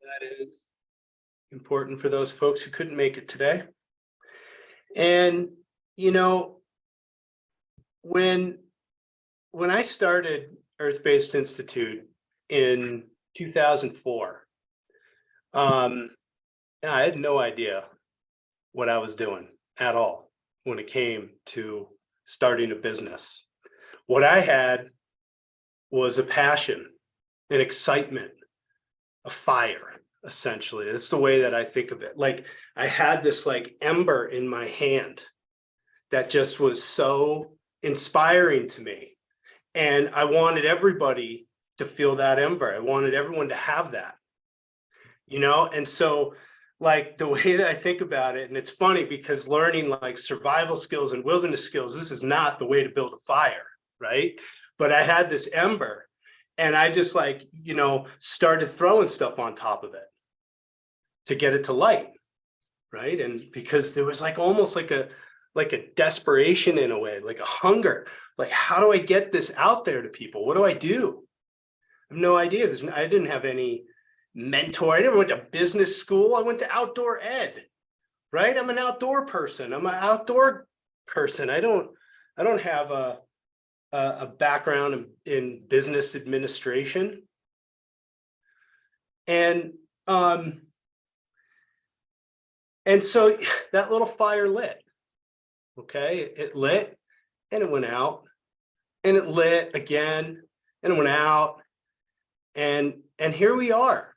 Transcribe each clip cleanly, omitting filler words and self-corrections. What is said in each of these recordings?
That is important for those folks who couldn't make it today. And, you know, when when I started Earth-Based Institute in 2004, um, I had no idea what I was doing at all when it came to starting a business. What I had was a passion, an excitement, a fire, essentially. That's the way that I think of it. Like I had this like ember in my hand that just was so inspiring to me. And I wanted everybody to feel that ember. I wanted everyone to have that, and so like the way that I think about it, and it's funny because learning like survival skills and wilderness skills, this is not the way to build a fire, right? But I had this ember and I just like, started throwing stuff on top of it to get it to light, right? And because there was like almost like a desperation in a way, like a hunger, like how do I get this out there to people? What do I do? I have no idea. I didn't have any mentor. I never went to business school. I went to outdoor ed, right? I'm an outdoor person. I'm an outdoor person. I don't have a background in business administration. And so that little fire lit. Okay, it lit and it went out, and it lit again and it went out, and here we are.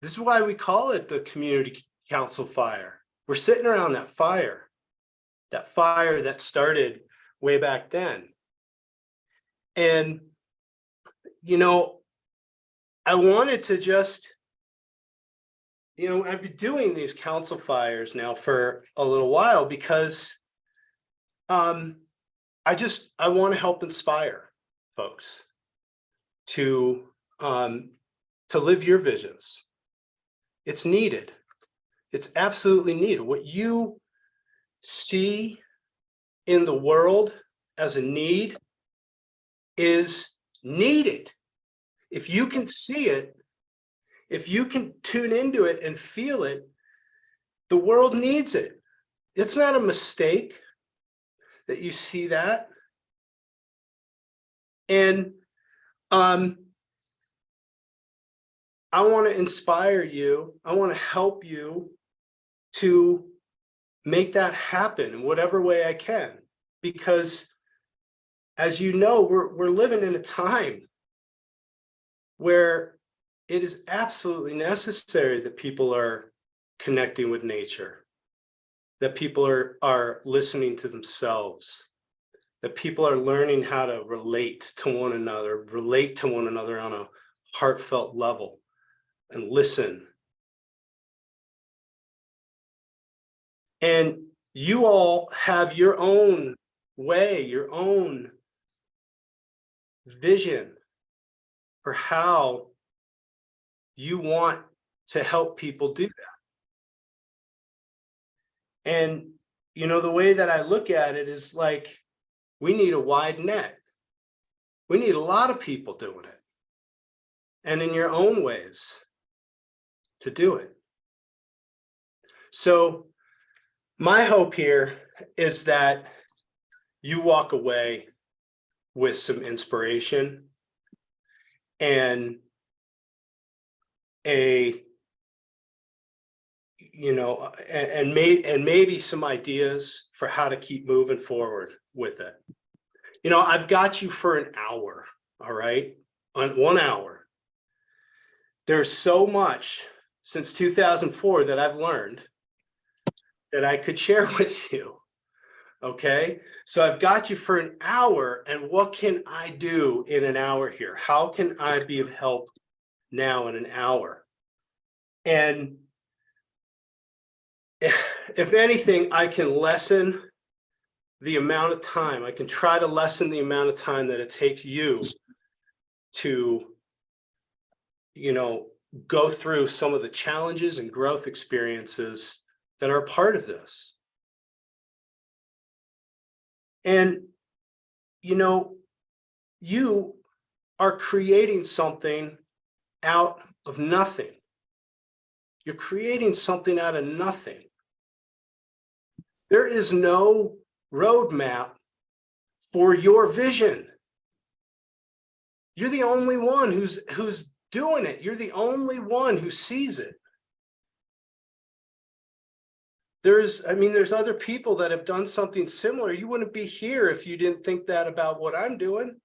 This is why we call it the community council fire. We're sitting around that fire that started way back then. And, I wanted to just, I've been doing these council fires now for a little while because I want to help inspire folks to live your visions. It's needed. It's absolutely needed. What you see in the world as a need is needed. If you can see it, if you can tune into it and feel it, the world needs it. It's not a mistake that you see that. And I want to inspire you. I want to help you to make that happen in whatever way I can, because as you know, we're living in a time where it is absolutely necessary that people are connecting with nature, that people are listening to themselves, that people are learning how to relate to one another on a heartfelt level and listen. And you all have your own way, your own vision for how you want to help people do that. And, the way that I look at it is like, we need a wide net. We need a lot of people doing it, and in your own ways to do it. So my hope here is that you walk away with some inspiration and maybe some ideas for how to keep moving forward with it. I've got you for an hour, all right? On 1 hour. There's so much since 2004 that I've learned that I could share with you. Okay, so I've got you for an hour, and what can I do in an hour here? How can I be of help now in an hour? And if anything, I can lessen the amount of time. I can try to lessen the amount of time that it takes you to, go through some of the challenges and growth experiences that are part of this. And, you are creating something out of nothing. You're creating something out of nothing. There is no roadmap for your vision. You're the only one who's doing it. You're the only one who sees it. There's other people that have done something similar. You wouldn't be here if you didn't think that about what I'm doing.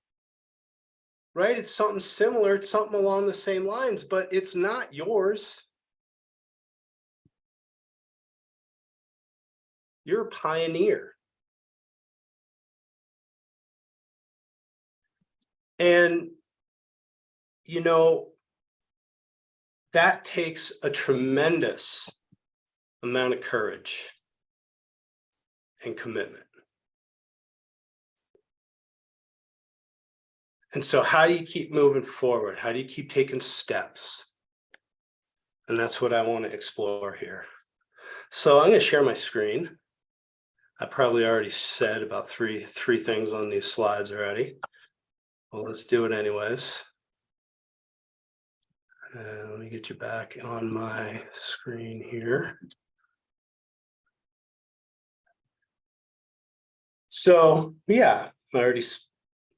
Right? It's something similar. It's something along the same lines, but it's not yours. You're a pioneer. And, that takes a tremendous amount of courage and commitment. And so how do you keep moving forward? How do you keep taking steps? And that's what I want to explore here. So I'm going to share my screen. I probably already said about three things on these slides already. Well, let's do it anyways. Let me get you back on my screen here. So yeah, I already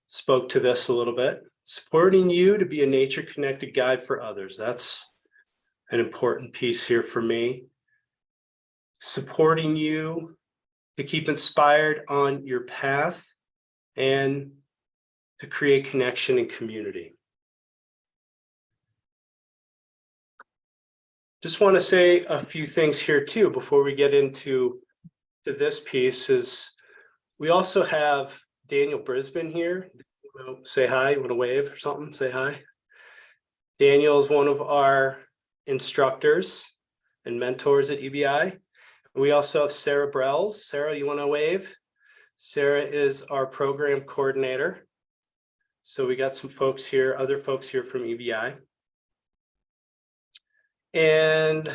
spoke to this a little bit. Supporting you to be a nature-connected guide for others. That's an important piece here for me. Supporting you to keep inspired on your path and to create connection and community. Just want to say a few things here too before we get into this piece. Is we also have Daniel Brisbane here. Say hi. You want to wave or something? Say hi. Daniel is one of our instructors and mentors at EBI. We also have Sarah Brells. Sarah, you want to wave? Sarah is our program coordinator. So we got some folks here, other folks here from EBI. And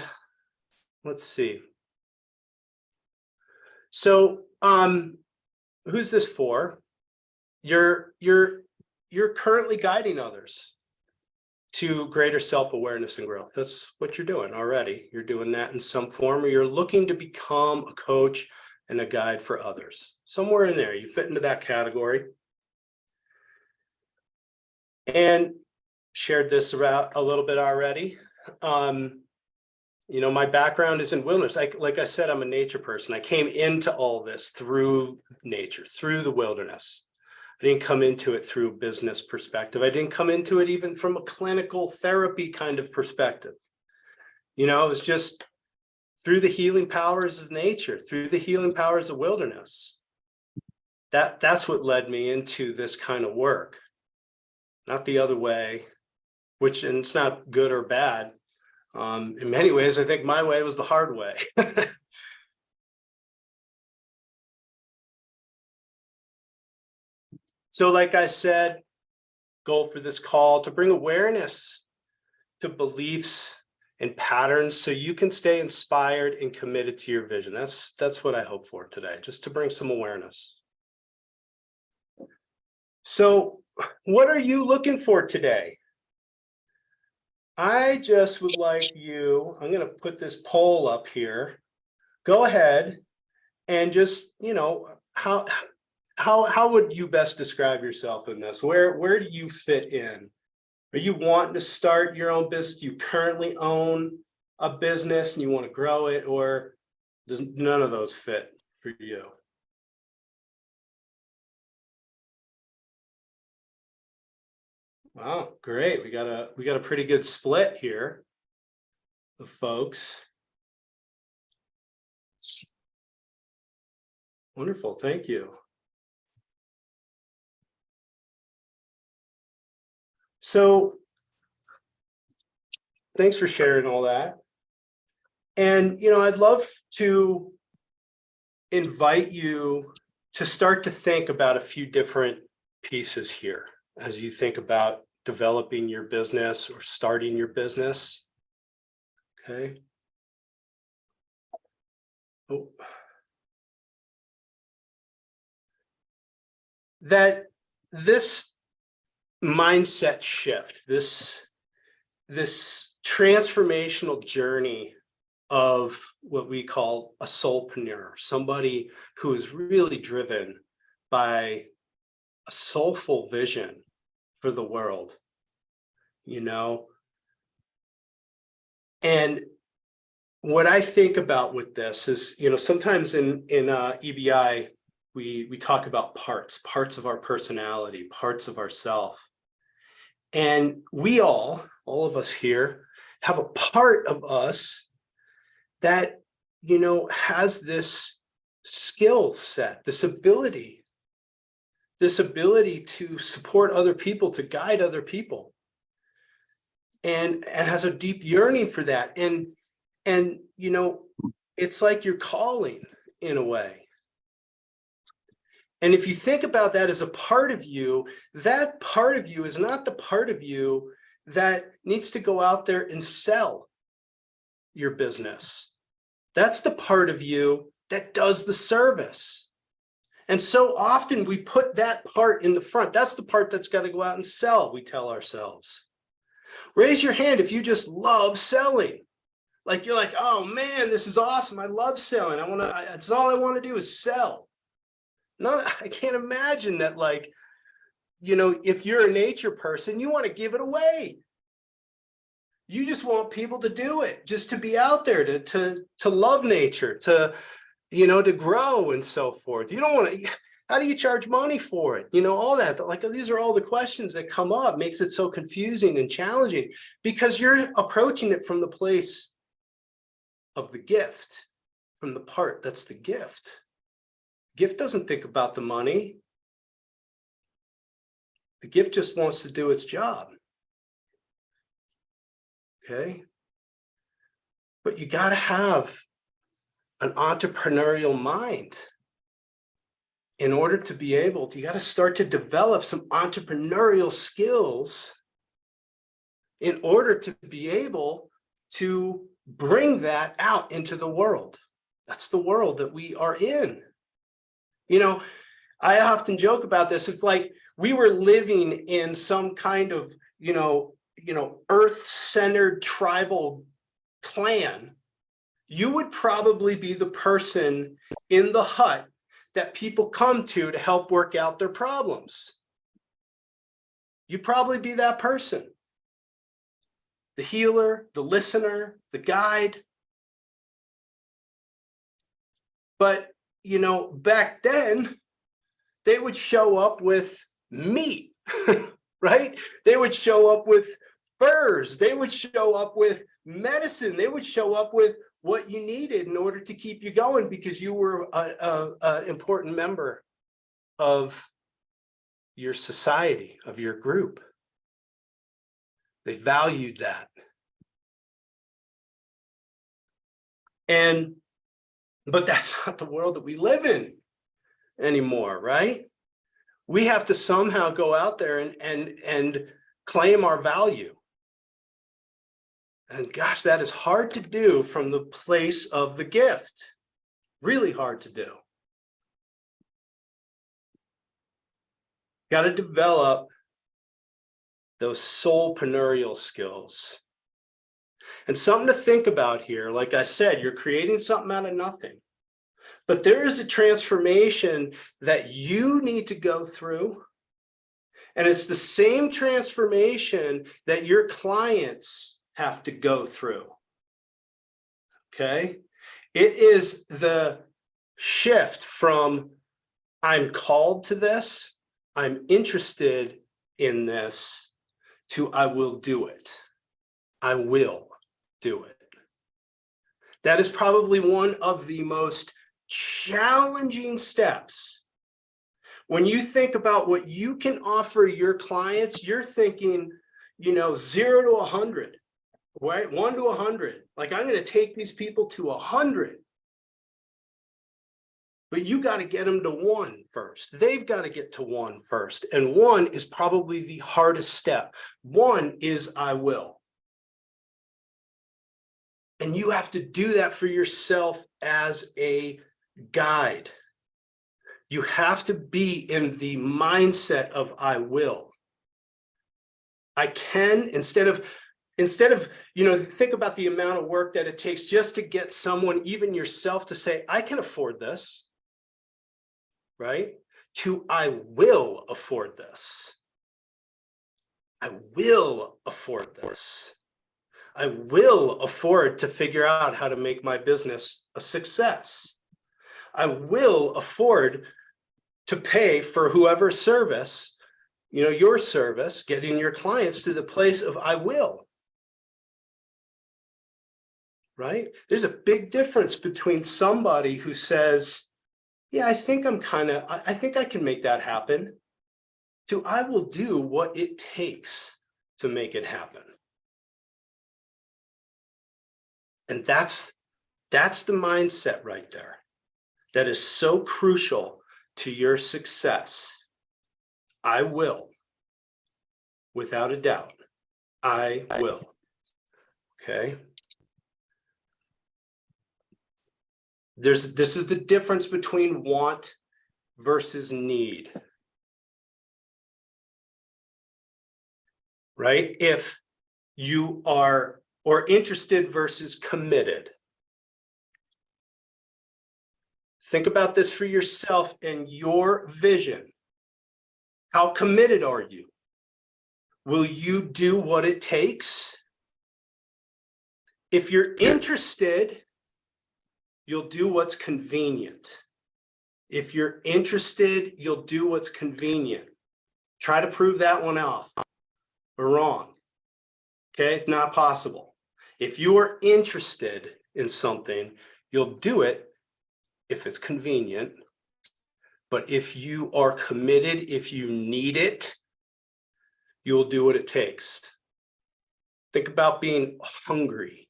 let's see. So who's this for? You're currently guiding others to greater self-awareness and growth. That's what you're doing already. You're doing that in some form, or you're looking to become a coach and a guide for others. Somewhere in there, you fit into that category. And shared this about a little bit already. My background is in wilderness. Like I said, I'm a nature person. I came into all this through nature, through the wilderness. I didn't come into it through a business perspective. I didn't come into it even from a clinical therapy kind of perspective. It was just through the healing powers of nature, through the healing powers of wilderness. That's what led me into this kind of work, not the other way, and it's not good or bad. In many ways, I think my way was the hard way. So like I said, goal for this call to bring awareness to beliefs and patterns so you can stay inspired and committed to your vision. That's what I hope for today, just to bring some awareness. So what are you looking for today? I just would like you, I'm going to put this poll up here. Go ahead and just, how would you best describe yourself in this? Where do you fit in? Are you wanting to start your own business? Do you currently own a business and you want to grow it, or does none of those fit for you? Wow, great. We got a pretty good split here of folks. Wonderful, thank you. So thanks for sharing all that. And I'd love to invite you to start to think about a few different pieces here as you think about developing your business or starting your business. Okay. Oh. That this mindset shift, this transformational journey of what we call a soulpreneur, somebody who is really driven by a soulful vision for the world, you know? And what I think about with this is, you know, sometimes in EBI, we talk about parts of our personality, parts of ourself. And we all of us here have a part of us that, you know, has this skill set, this ability to support other people, to guide other people, and has a deep yearning for that. And you know, it's like your calling in a way. And if you think about that as a part of you, that part of you is not the part of you that needs to go out there and sell your business. That's the part of you that does the service. And so often we put that part in the front. That's the part that's got to go out and sell, we tell ourselves. Raise your hand if you just love selling. Like you're like, oh man, this is awesome. I love selling. That's all I want to do is sell. No, I can't imagine that, like, you know, if you're a nature person, you want to give it away. You just want people to do it, just to be out there, to love nature, to, you know, to grow and so forth. You don't want to, how do you charge money for it? You know, all that, like, these are all the questions that come up, makes it so confusing and challenging because you're approaching it from the place of the gift, from the part that's the gift. Gift doesn't think about the money. The gift just wants to do its job. Okay. But you got to have an entrepreneurial mind in order to be able to, you got to start to develop some entrepreneurial skills in order to be able to bring that out into the world. That's the world that we are in. You know, I often joke about this. It's like we were living in some kind of, you know, earth-centered tribal clan. You would probably be the person in the hut that people come to help work out their problems. You'd probably be that person. The healer, the listener, the guide. But, you know, back then, they would show up with meat, right? They would show up with furs. They would show up with medicine. They would show up with what you needed in order to keep you going because you were an important member of your society, of your group. They valued that. But that's not the world that we live in anymore, right? We have to somehow go out there and claim our value. And gosh, that is hard to do from the place of the gift. Really hard to do. Got to develop those soulpreneurial skills. And something to think about here, like I said, you're creating something out of nothing. But there is a transformation that you need to go through. And it's the same transformation that your clients have to go through. Okay? It is the shift from I'm called to this, I'm interested in this, to I will do it. I will do it. That is probably one of the most challenging steps. When you think about what you can offer your clients, you're thinking, you know, 0 to 100, right? 1 to 100. Like, I'm going to take these people to 100. But you got to get them to 1 first. They've got to get to 1 first. And 1 is probably the hardest step. 1 is I will. And you have to do that for yourself as a guide. You have to be in the mindset of I will. I can, instead of Instead of, think about the amount of work that it takes just to get someone, even yourself, to say, I can afford this, right? To I will afford this. I will afford this. I will afford to figure out how to make my business a success. I will afford to pay for whoever's service, your service, getting your clients to the place of I will. Right? There's a big difference between somebody who says, yeah, I think I think I can make that happen, to I will do what it takes to make it happen. And that's the mindset right there that is so crucial to your success. I will, without a doubt, I will. Okay. This is the difference between want versus need. Right? If you are, or interested versus committed. Think about this for yourself and your vision. How committed are you? Will you do what it takes? If you're interested, you'll do what's convenient. If you're interested, you'll do what's convenient. Try to prove that one off or wrong. Okay, it's not possible. If you are interested in something, you'll do it if it's convenient. But if you are committed, if you need it, you'll do what it takes. Think about being hungry.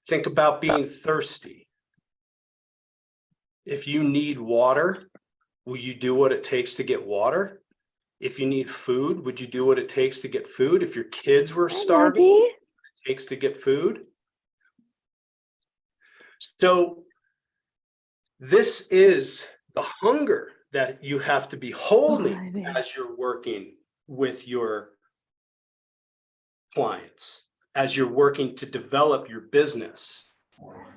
Think about being thirsty. If you need water, will you do what it takes to get water? If you need food, would you do what it takes to get food? If your kids were starving, what it takes to get food? So this is the hunger that you have to be holding as you're working with your clients, as you're working to develop your business,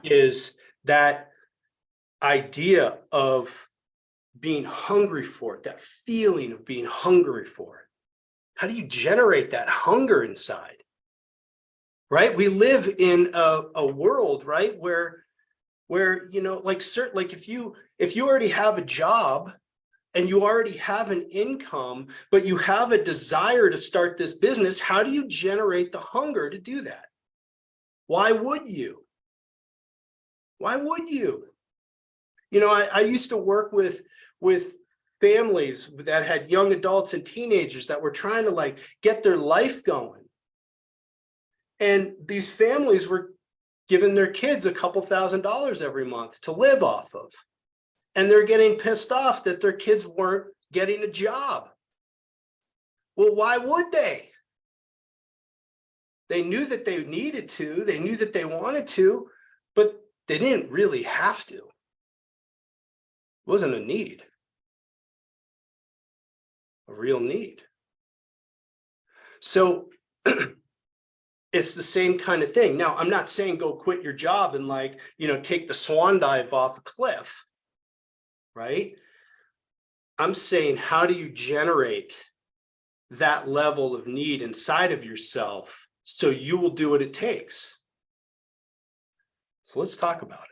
is that idea of being hungry for it, that feeling of being hungry for it. How do you generate that hunger inside? Right? We live in a world, right, where like if you already have a job and you already have an income, but you have a desire to start this business, how do you generate the hunger to do that? Why would you? Why would you? I used to work with families that had young adults and teenagers that were trying to get their life going. And these families were giving their kids a couple $1,000s every month to live off of. And they're getting pissed off that their kids weren't getting a job. Well, why would they? They knew that they needed to, they knew that they wanted to, but they didn't really have to. It wasn't a need, a real need. So it's the same kind of thing. Now, I'm not saying go quit your job and take the swan dive off a cliff, right? I'm saying, how do you generate that level of need inside of yourself so you will do what it takes? So let's talk about it.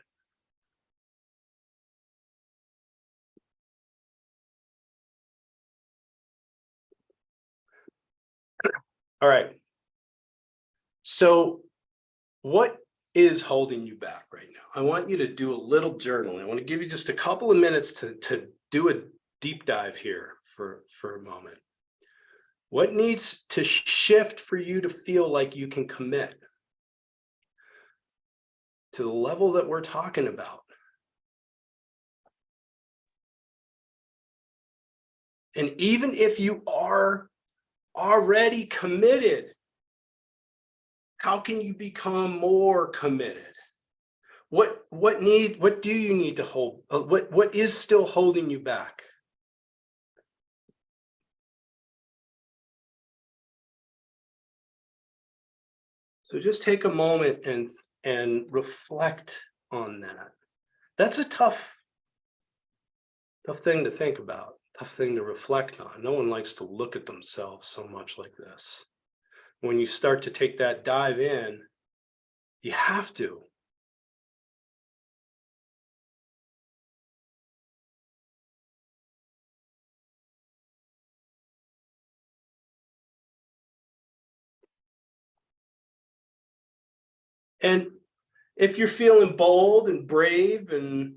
All right. So what is holding you back right now? I want you to do a little journaling. I want to give you just a couple of minutes to do a deep dive here for a moment. What needs to shift for you to feel like you can commit to the level that we're talking about? And even if you are already committed, how can you become more committed? What do you need to hold? What is still holding you back? So just take a moment and reflect on that. That's a tough thing to think about, tough thing to reflect on. No one likes to look at themselves so much like this. When you start to take that dive in, you have to. And if you're feeling bold and brave and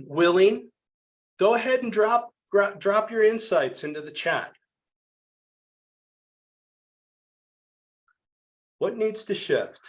willing, go ahead and drop your insights into the chat. What needs to shift?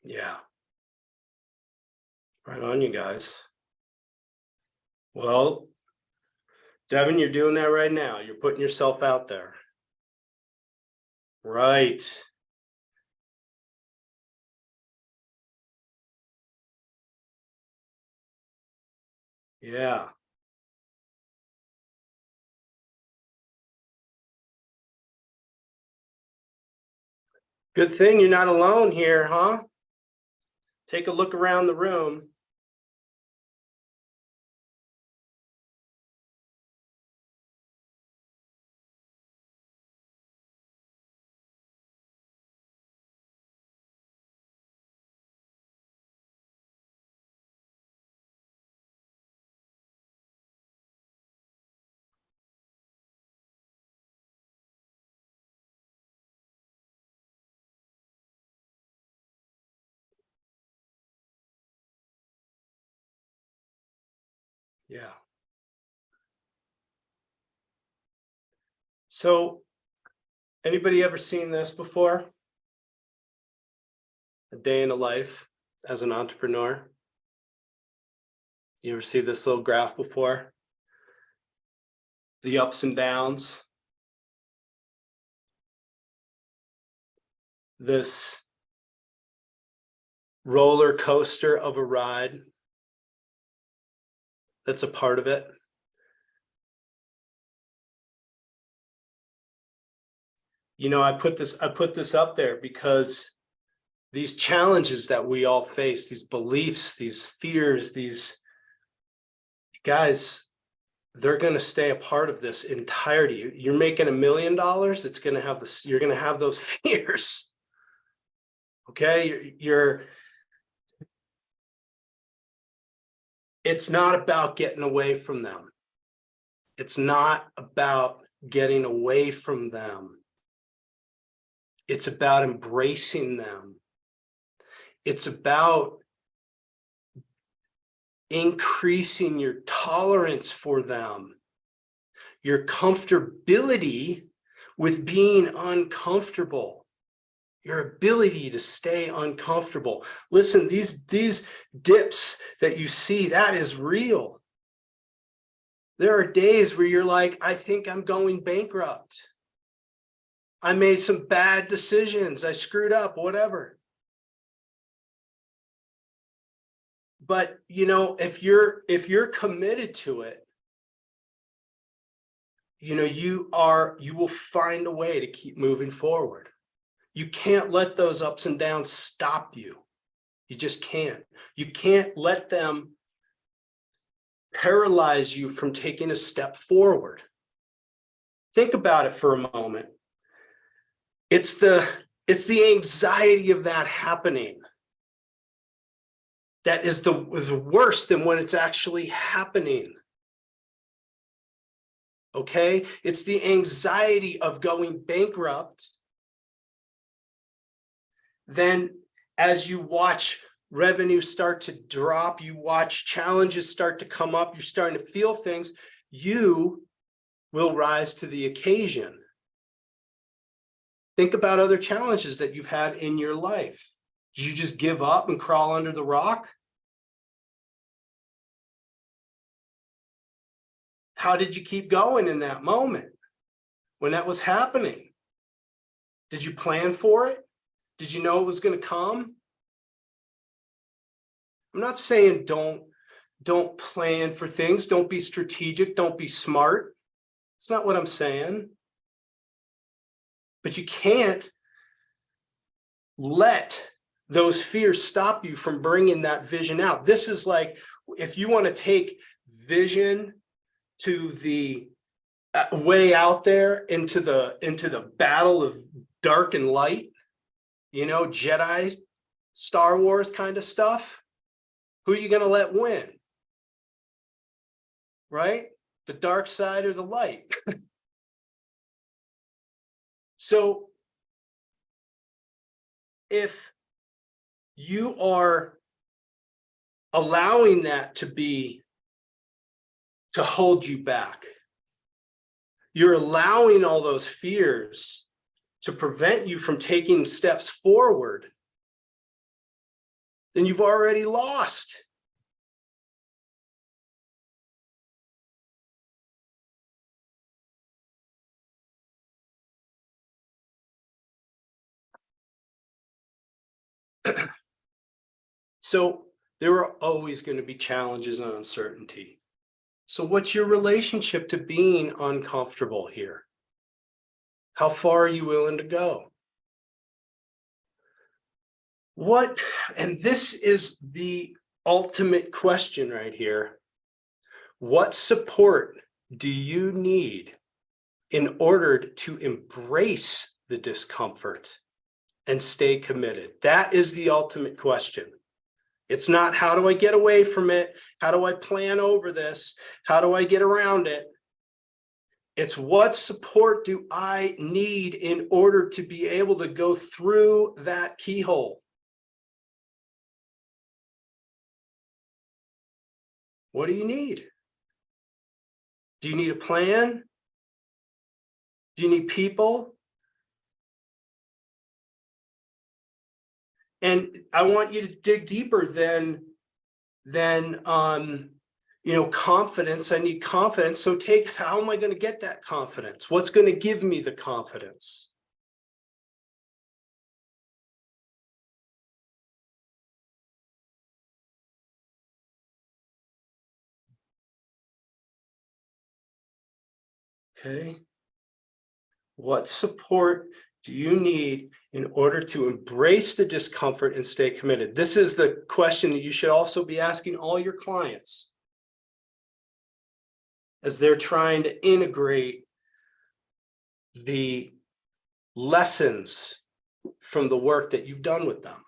Yeah. Right on, you guys. Well, Devin, you're doing that right now. You're putting yourself out there. Right. Yeah. Good thing you're not alone here, huh? Take a look around the room. Yeah. So, anybody ever seen this before? A day in a life as an entrepreneur? You ever see this little graph before? The ups and downs. This roller coaster of a ride. That's a part of it. You know, I put this up there because these challenges that we all face, these beliefs, these fears, these guys, they're going to stay a part of this entirety. You're making $1 million, it's going to have this, you're going to have those fears. Okay, it's not about getting away from them. It's not about getting away from them. It's about embracing them. It's about increasing your tolerance for them, your comfortability with being uncomfortable, your ability to stay uncomfortable. Listen, these dips that you see, that is real. There are days where you're like, I think I'm going bankrupt. I made some bad decisions. I screwed up, whatever. But you know, if you're committed to it, you know, you will find a way to keep moving forward. You can't let those ups and downs stop you. You just can't. You can't let them paralyze you from taking a step forward. Think about it for a moment. It's the anxiety of that happening that is worse than when it's actually happening. Okay? It's the anxiety of going bankrupt then as you watch revenue start to drop, you watch challenges start to come up, you're starting to feel things, you will rise to the occasion. Think about other challenges that you've had in your life. Did you just give up and crawl under the rock? How did you keep going in that moment when that was happening? Did you plan for it? Did you know it was going to come? I'm not saying don't plan for things, don't be strategic, don't be smart. It's not what I'm saying. But you can't let those fears stop you from bringing that vision out. This is like, if you want to take vision to the way out there into the battle of dark and light, you know, Jedi, Star Wars kind of stuff, who are you going to let win? Right? The dark side or the light? So if you are allowing that to hold you back, you're allowing all those fears to prevent you from taking steps forward, then you've already lost. So there are always going to be challenges and uncertainty. So what's your relationship to being uncomfortable here? How far are you willing to go? And this is the ultimate question right here. What support do you need in order to embrace the discomfort and stay committed? That is the ultimate question. It's not, how do I get away from it? How do I plan over this? How do I get around it? It's, what support do I need in order to be able to go through that keyhole? What do you need? Do you need a plan? Do you need people? And I want you to dig deeper than confidence. I need confidence. So how am I going to get that confidence? What's going to give me the confidence? Okay. What support do you need in order to embrace the discomfort and stay committed? This is the question that you should also be asking all your clients as they're trying to integrate the lessons from the work that you've done with them.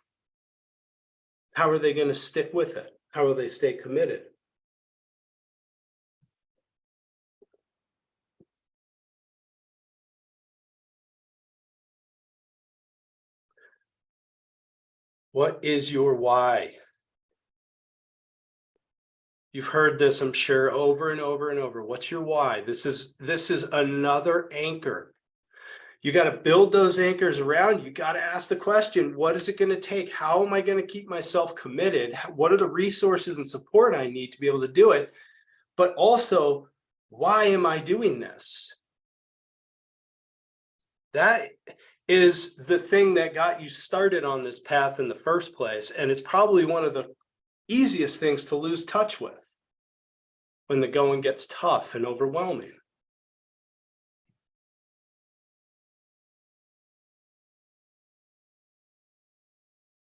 How are they going to stick with it? How will they stay committed? What is your why? You've heard this, I'm sure, over and over and over. What's your why? This is another anchor. You got to build those anchors around. You got to ask the question, what is it going to take? How am I going to keep myself committed? What are the resources and support I need to be able to do it? But also, why am I doing this? That is the thing that got you started on this path in the first place. And it's probably one of the easiest things to lose touch with when the going gets tough and overwhelming.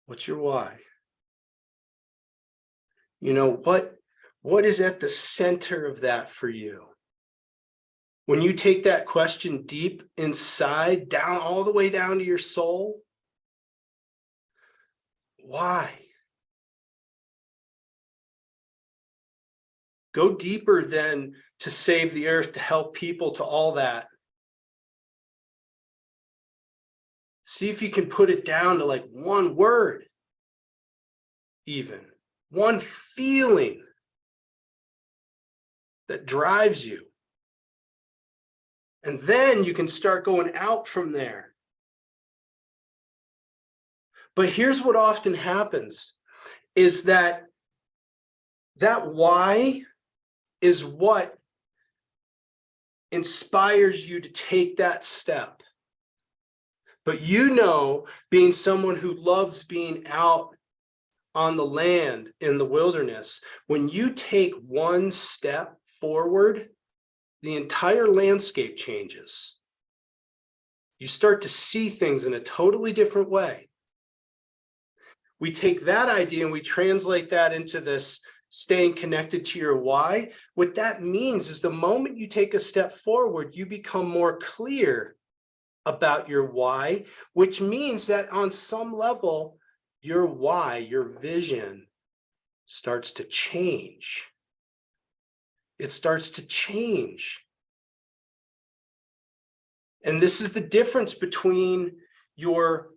What's your why? You know, what is at the center of that for you? When you take that question deep inside, down, all the way down to your soul, why? Go deeper than to save the earth, to help people, to all that. See if you can put it down to like one word. even one feeling that drives you. And then you can start going out from there. But here's what often happens is that why is what inspires you to take that step. But being someone who loves being out on the land in the wilderness, when you take one step forward, the entire landscape changes. You start to see things in a totally different way. We take that idea and we translate that into this staying connected to your why. What that means is the moment you take a step forward, you become more clear about your why, which means that on some level, your why, your vision starts to change. It starts to change. And this is the difference between your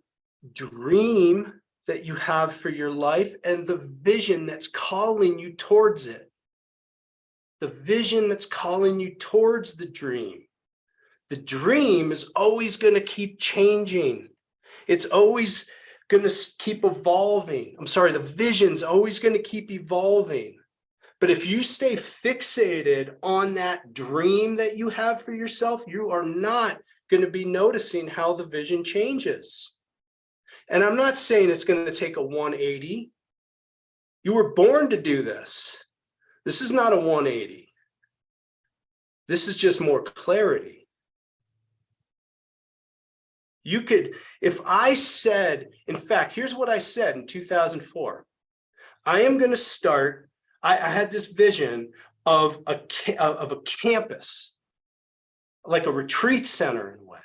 dream that you have for your life and the vision that's calling you towards it. The vision that's calling you towards the dream. The dream is always going to keep changing. It's always going to keep evolving. The vision's always going to keep evolving. But if you stay fixated on that dream that you have for yourself, you are not going to be noticing how the vision changes. And I'm not saying it's going to take a 180. You were born to do this. This is not a 180. This is just more clarity. You could, if I said, in fact, here's what I said in 2004. I am going to start, I had this vision of a campus, like a retreat center in a way,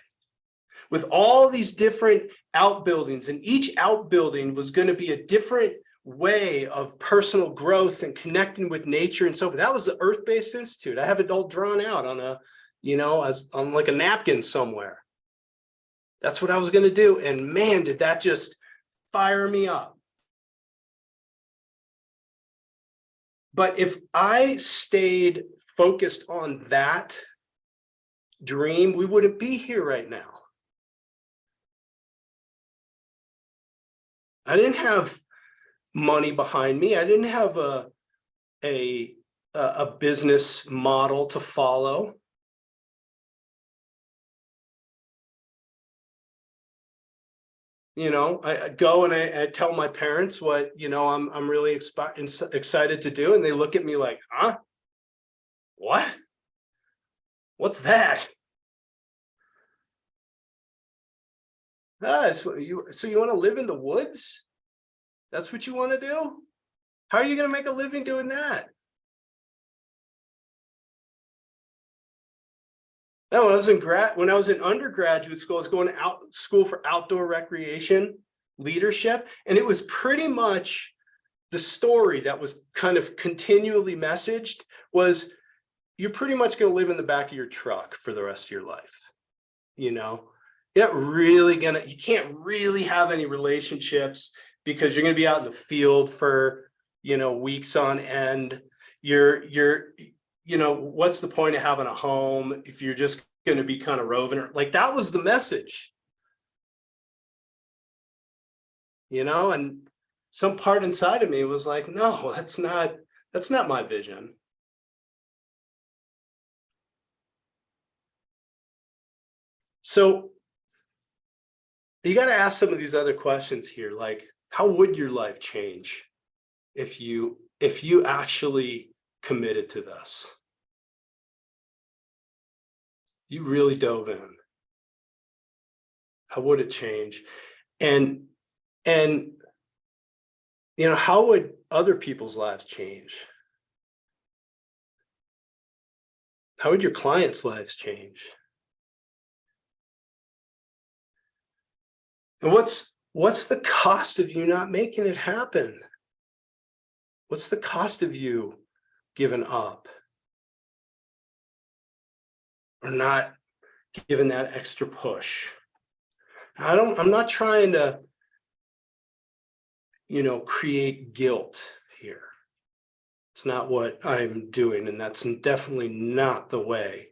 with all these different outbuildings, and each outbuilding was going to be a different way of personal growth and connecting with nature and so forth. That was the Earth-Based Institute. I have it all drawn out on on like a napkin somewhere. That's what I was going to do. And man, did that just fire me up. But if I stayed focused on that dream, we wouldn't be here right now. I didn't have money behind me. I didn't have a business model to follow. I go and I tell my parents what, I'm really excited to do. And they look at me like, huh? What? What's that? So you want to live in the woods? That's what you want to do? How are you going to make a living doing that? No, when I was in undergraduate school, I was going to school for outdoor recreation leadership, and it was pretty much the story that was kind of continually messaged was you're pretty much going to live in the back of your truck for the rest of your life. You're not really you can't really have any relationships because you're going to be out in the field for, weeks on end. What's the point of having a home if you're just going to be kind of roving? Like that was the message, and some part inside of me was like, no, that's not my vision. So you got to ask some of these other questions here, like how would your life change if you actually committed to this? You really dove in. How would it change? And how would other people's lives change? How would your clients' lives change? And what's the cost of you not making it happen? What's the cost of you giving up? Or not giving that extra push? I'm not trying to create guilt here. It's not what I'm doing, and that's definitely not the way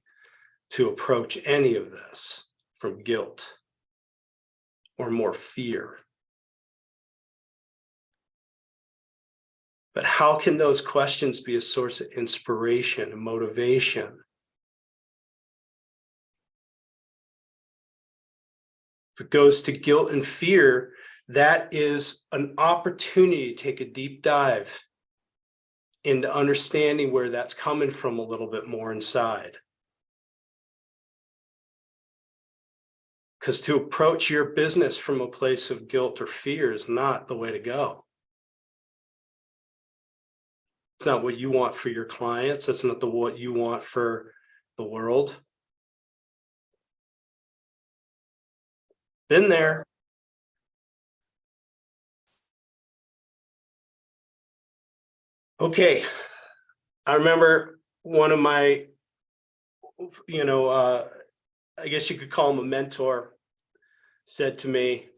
to approach any of this from guilt or more fear. But how can those questions be a source of inspiration and motivation? If it goes to guilt and fear, that is an opportunity to take a deep dive into understanding where that's coming from a little bit more inside. Because to approach your business from a place of guilt or fear is not the way to go. It's not what you want for your clients. It's not what you want for the world. Been there. Okay. I remember one of my, I guess you could call him a mentor, said to me,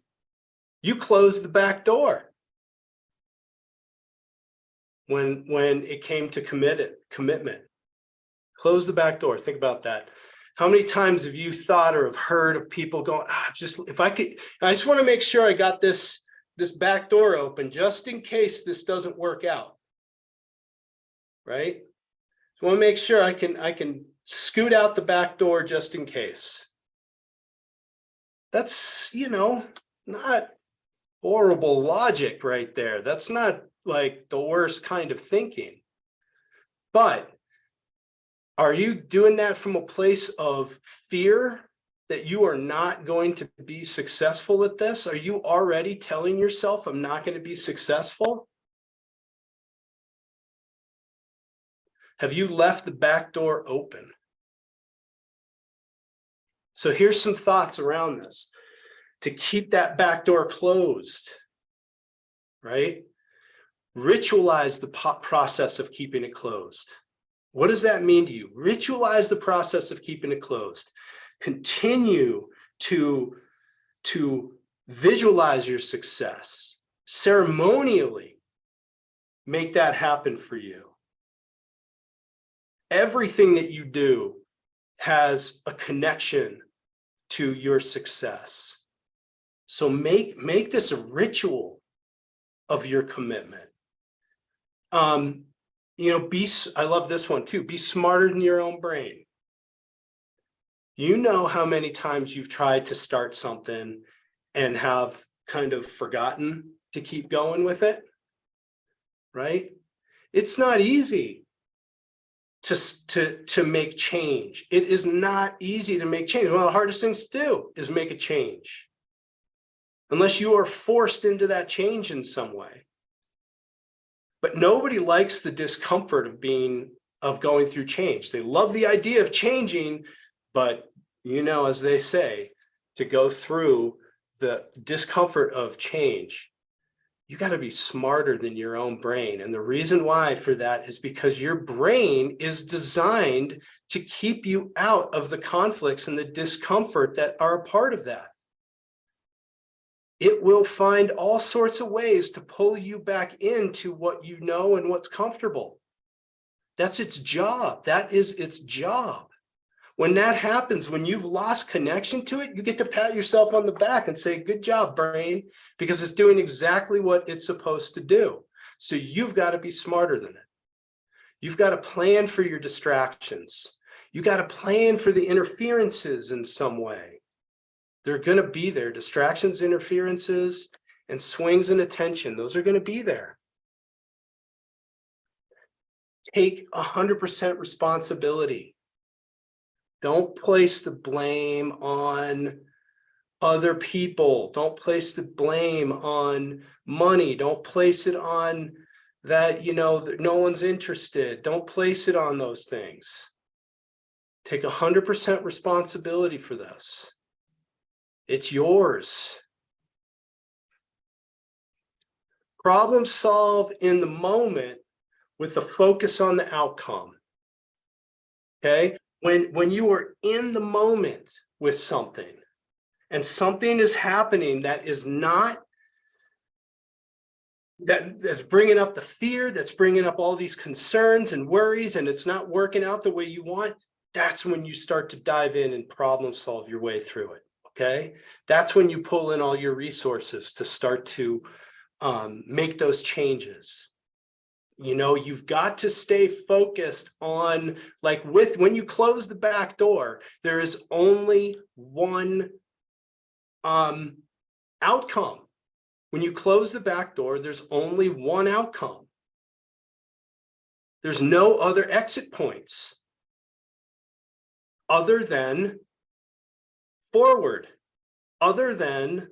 "You closed the back door." When it came to commitment, close the back door. Think about that. How many times have you thought or have heard of people going, I just want to make sure I got this back door open just in case this doesn't work out. Right? So I want to make sure I can scoot out the back door just in case. That's, not horrible logic right there. That's not like the worst kind of thinking. But are you doing that from a place of fear that you are not going to be successful at this? Are you already telling yourself, I'm not going to be successful? Have you left the back door open? So here's some thoughts around this to keep that back door closed, right? Ritualize the process of keeping it closed. What does that mean to you? Ritualize the process of keeping it closed. Continue to visualize your success. Ceremonially make that happen for you. Everything that you do has a connection to your success. So make this a ritual of your commitment. I love this one too. Be smarter than your own brain. You know how many times you've tried to start something and have kind of forgotten to keep going with it, It's not easy to make change. It is not easy to make change. One of the hardest things to do is make a change, unless you are forced into that change in some way. But nobody likes the discomfort of going through change. They love the idea of changing, but as they say, to go through the discomfort of change, you got to be smarter than your own brain. And the reason why for that is because your brain is designed to keep you out of the conflicts and the discomfort that are a part of that. It will find all sorts of ways to pull you back into what you know and what's comfortable. That's its job. That is its job. When that happens, when you've lost connection to it, you get to pat yourself on the back and say, good job, brain, because it's doing exactly what it's supposed to do. So you've got to be smarter than it. You've got to plan for your distractions. You got to plan for the interferences in some way. They're going to be there. Distractions, interferences, and swings in attention. Those are going to be there. Take 100% responsibility. Don't place the blame on other people. Don't place the blame on money. Don't place it on that, that no one's interested. Don't place it on those things. Take 100% responsibility for this. It's yours. Problem solve in the moment with the focus on the outcome. Okay? When you are in the moment with something and something is happening that is not that's bringing up the fear, that's bringing up all these concerns and worries, and it's not working out the way you want, that's when you start to dive in and problem solve your way through it. Okay, that's when you pull in all your resources to start to make those changes. You know, you've got to stay focused on, like, when you close the back door, there is only one outcome. When you close the back door, there's only one outcome. There's no other exit points other than forward, other than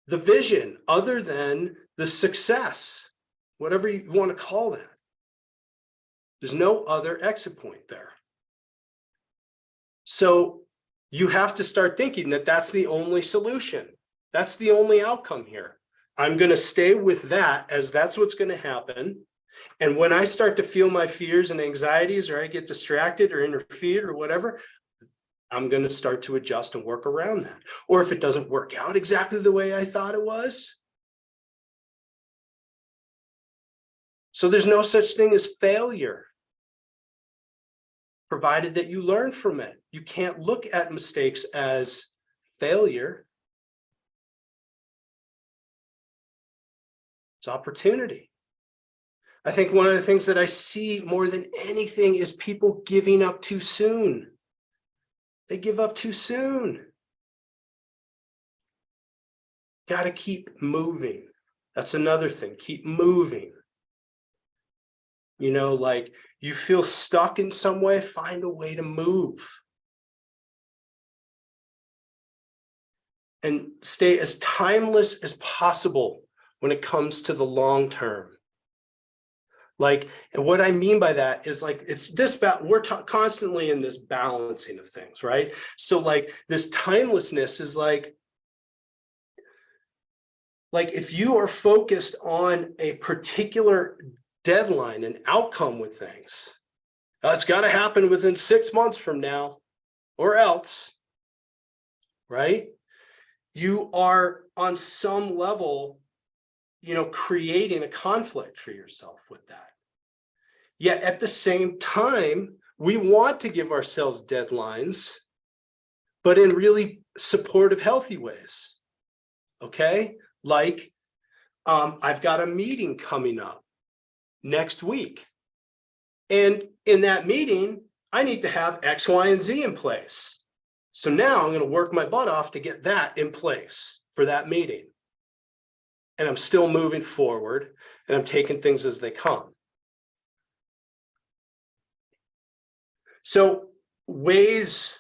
the vision, other than the success, whatever you want to call that. There's no other exit point there. So you have to start thinking that that's the only solution. That's the only outcome here. I'm going to stay with that, as that's what's going to happen. And when I start to feel my fears and anxieties, or I get distracted or interfered or whatever, I'm going to start to adjust and work around that. Or if it doesn't work out exactly the way I thought it was. So there's no such thing as failure, provided that you learn from it. You can't look at mistakes as failure. It's opportunity. I think one of the things that I see more than anything is people giving up too soon. They give up too soon. Got to keep moving. That's another thing. Keep moving. You know, like, you feel stuck in some way, find a way to move. And stay as timeless as possible when it comes to the long term. Like, and what I mean by that is, like, it's this, we're constantly in this balancing of things, right? So like, this timelessness is like if you are focused on a particular deadline and outcome with things, it's got to happen within 6 months from now, or else, right? You are on some level, you know, creating a conflict for yourself with that. Yet at the same time, we want to give ourselves deadlines, but in really supportive, healthy ways. Okay, like, I've got a meeting coming up next week, and in that meeting, I need to have X, Y, and Z in place. So now I'm going to work my butt off to get that in place for that meeting. And I'm still moving forward, and I'm taking things as they come. So ways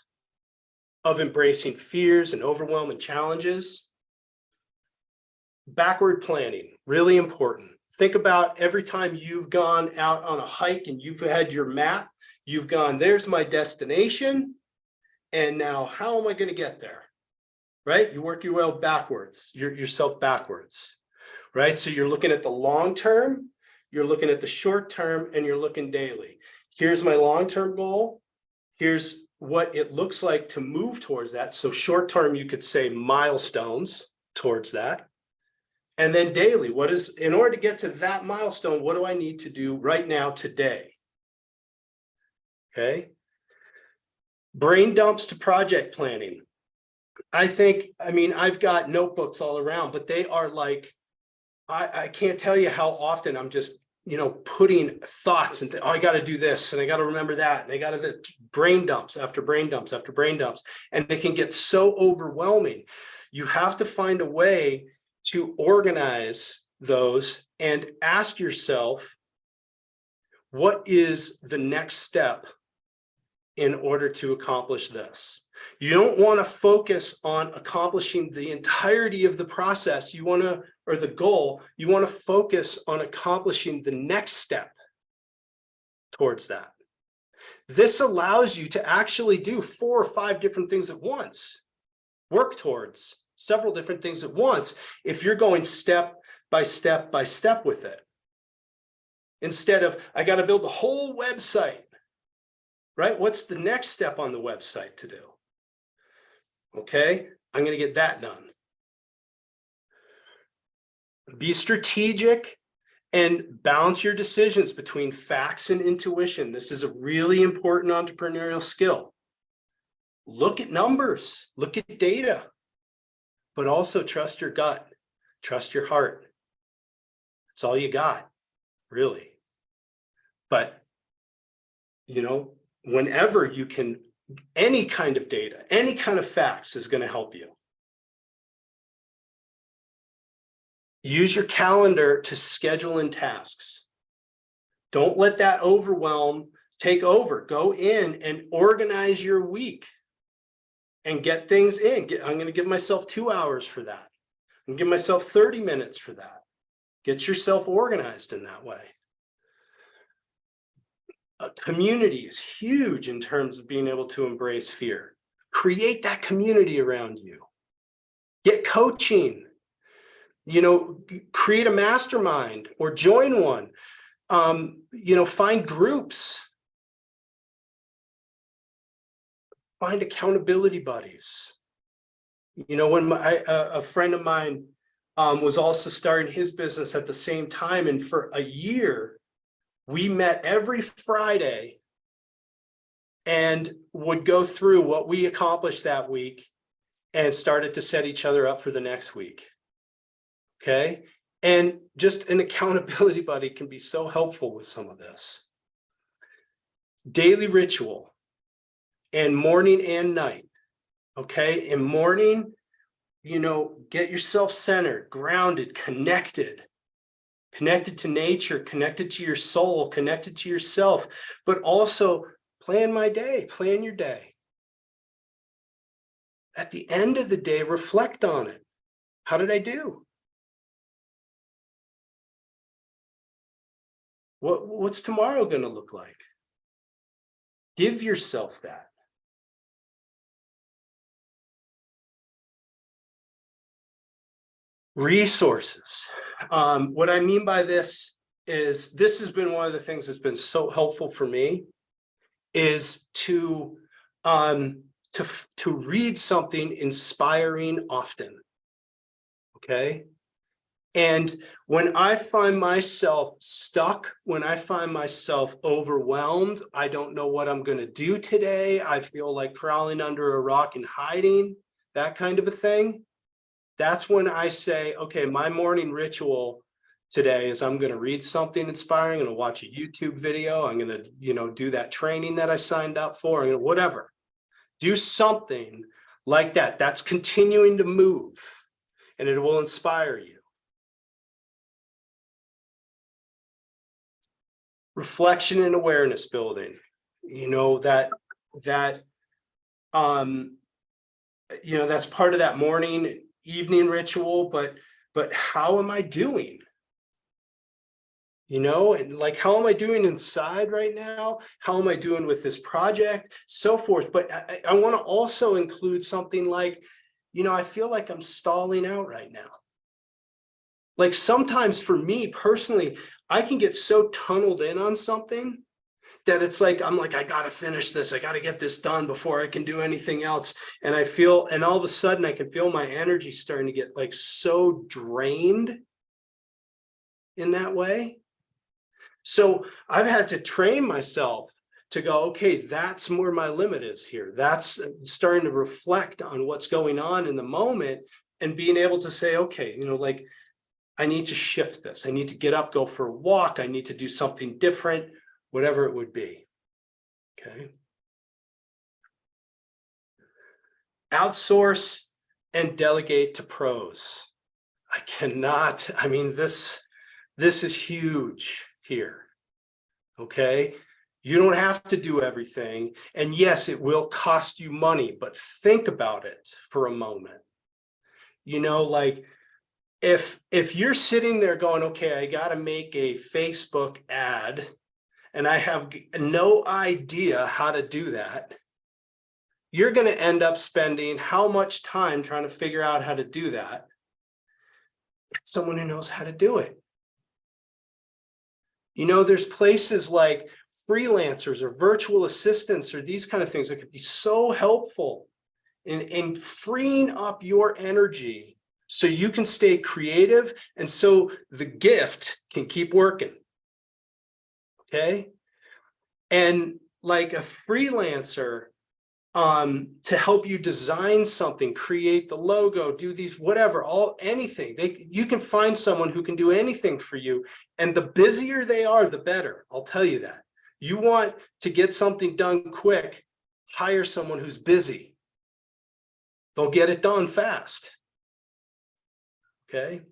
of embracing fears and overwhelm and challenges. Backward planning, really important. Think about every time you've gone out on a hike and you've had your map, you've gone, there's my destination, and now how am I going to get there? Right? You work your way backwards, yourself backwards, right? So you're looking at the long term, you're looking at the short term, and you're looking daily. Here's my long-term goal. Here's what it looks like to move towards that. So short term, you could say milestones towards that. And then daily, in order to get to that milestone, what do I need to do right now, today? Okay. Brain dumps to project planning. I mean, I've got notebooks all around, but they are like, I can't tell you how often I'm just, you know, putting thoughts and I got to do this, and I got to remember that, and I got to brain dumps after brain dumps after brain dumps, and it can get so overwhelming. You have to find a way to organize those and ask yourself, what is the next step in order to accomplish this? You don't want to focus on accomplishing the entirety of the process. You want to, or the goal, you want to focus on accomplishing the next step towards that. This allows you to actually do 4 or 5 different things at once, work towards several different things at once, if you're going step by step by step with it. Instead of, I got to build a whole website, right? What's the next step on the website to do? Okay, I'm going to get that done. Be strategic And balance your decisions between facts and intuition. This is a really important entrepreneurial skill. Look at numbers, look at data, but also trust your gut, trust your heart. That's all you got, really. But, whenever you can, any kind of data, any kind of facts is going to help you. Use your calendar to schedule in tasks. Don't let that overwhelm take over. Go in and organize your week and get things in. I'm going to give myself 2 hours for that. I'm going to give myself 30 minutes for that. Get yourself organized in that way. A community is huge in terms of being able to embrace fear. Create that community around you. Get coaching. Create a mastermind or join one. Find groups. Find accountability buddies. When a friend of mine was also starting his business at the same time, and for a year, we met every Friday and would go through what we accomplished that week and started to set each other up for the next week. Okay. And just an accountability buddy can be so helpful with some of this. Daily ritual and morning and night. Okay. In morning, get yourself centered, grounded, connected to nature, connected to your soul, connected to yourself, but also plan your day. At the end of the day, reflect on it. How did I do? What's tomorrow going to look like? Give yourself that. Resources. What I mean by this is, this has been one of the things that's been so helpful for me, is to read something inspiring often. Okay. And when I find myself stuck, when I find myself overwhelmed, I don't know what I'm going to do today, I feel like crawling under a rock and hiding, that kind of a thing. That's when I say, okay, my morning ritual today is I'm going to read something inspiring, I'm going to watch a YouTube video, I'm going to, do that training that I signed up for, and whatever. Do something like that. That's continuing to move, and it will inspire you. Reflection and awareness building. That's part of that morning, evening ritual, but how am I doing? And like, how am I doing inside right now? How am I doing with this project? So forth. But I want to also include something like, I feel like I'm stalling out right now. Like, sometimes for me personally, I can get so tunneled in on something that it's like, I'm like, I got to finish this. I got to get this done before I can do anything else. And all of a sudden I can feel my energy starting to get like so drained in that way. So I've had to train myself to go, okay, that's where my limit is here. That's starting to reflect on what's going on in the moment and being able to say, okay, like, I need to shift this. I need to get up, go for a walk. I need to do something different, whatever it would be. Okay. Outsource and delegate to pros. This is huge here. Okay. You don't have to do everything. And yes, it will cost you money, but think about it for a moment. Like, if you're sitting there going, okay, I got to make a Facebook ad and I have no idea how to do that, you're going to end up spending how much time trying to figure out how to do that? Someone who knows how to do it. There's places like freelancers or virtual assistants or these kind of things that could be so helpful in freeing up your energy so you can stay creative and so the gift can keep working. Okay. And like a freelancer, to help you design something, create the logo, do these, whatever, anything. You can find someone who can do anything for you. And the busier they are, the better. I'll tell you that. You want to get something done quick, hire someone who's busy. They'll get it done fast. Okay.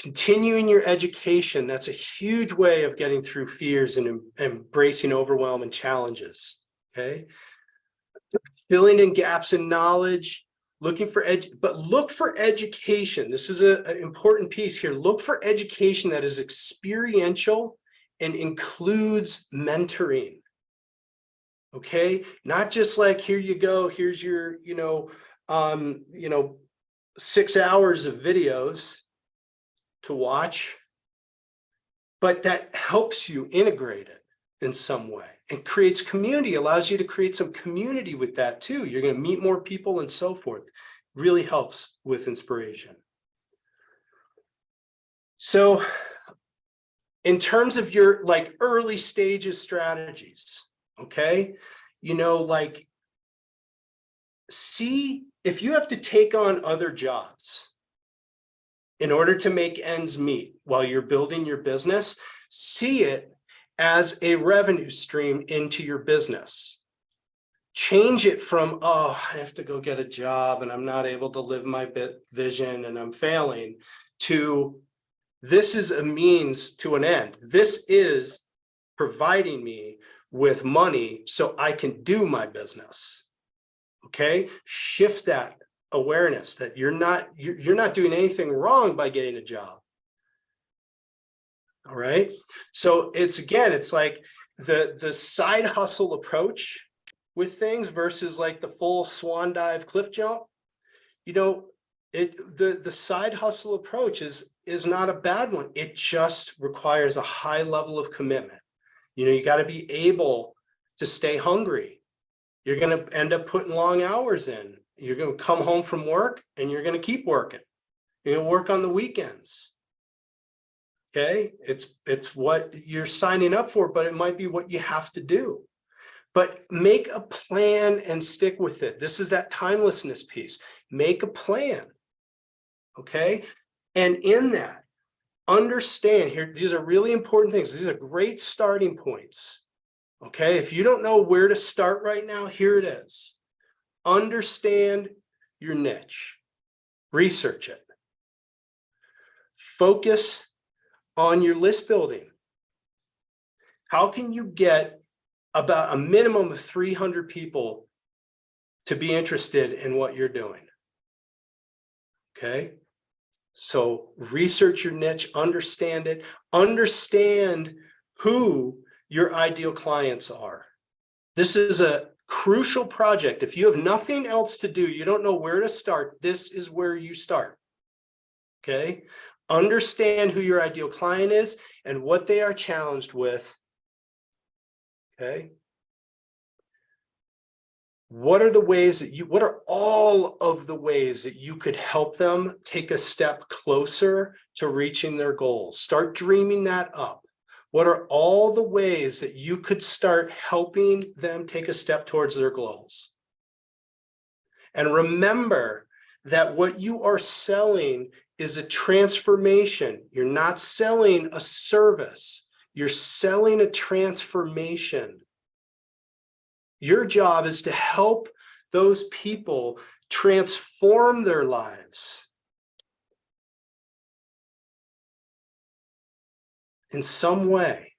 Continuing your education, that's a huge way of getting through fears and embracing overwhelm and challenges. Okay. Filling in gaps in knowledge, looking for but look for education. This is an important piece here. Look for education that is experiential and includes mentoring. Okay, not just like, here you go, here's your 6 hours of videos to watch, but that helps you integrate it in some way and creates community, allows you to create some community with that too. You're going to meet more people and so forth. Really helps with inspiration. So in terms of your like early stages strategies, okay, see if you have to take on other jobs in order to make ends meet while you're building your business, see it as a revenue stream into your business. Change it from, oh, I have to go get a job and I'm not able to live my vision and I'm failing, to this is a means to an end. This is providing me with money so I can do my business. Okay, shift that awareness that you're not doing anything wrong by getting a job. All right, so it's like the side hustle approach with things versus like the full swan dive cliff jump. The side hustle approach is not a bad one. It just requires a high level of commitment. You got to be able to stay hungry. You're going to end up putting long hours in. You're going to come home from work and you're going to keep working. You're going to work on the weekends. Okay, it's what you're signing up for, but it might be what you have to do. But make a plan and stick with it. This is that timelessness piece. Make a plan. Okay, and in that, understand here, these are really important things. These are great starting points. Okay, if you don't know where to start right now, here it is. Understand your niche. Research it. Focus on your list building. How can you get about a minimum of 300 people to be interested in what you're doing? Okay, so research your niche, understand it, understand who your ideal clients are. This is a crucial project. If you have nothing else to do, you don't know where to start, this is where you start. Okay, understand who your ideal client is and what they are challenged with. Okay, what are all of the ways that you could help them take a step closer to reaching their goals? Start dreaming that up. What are all the ways that you could start helping them take a step towards their goals? And remember that what you are selling is a transformation. You're not selling a service. You're selling a transformation. Your job is to help those people transform their lives in some way.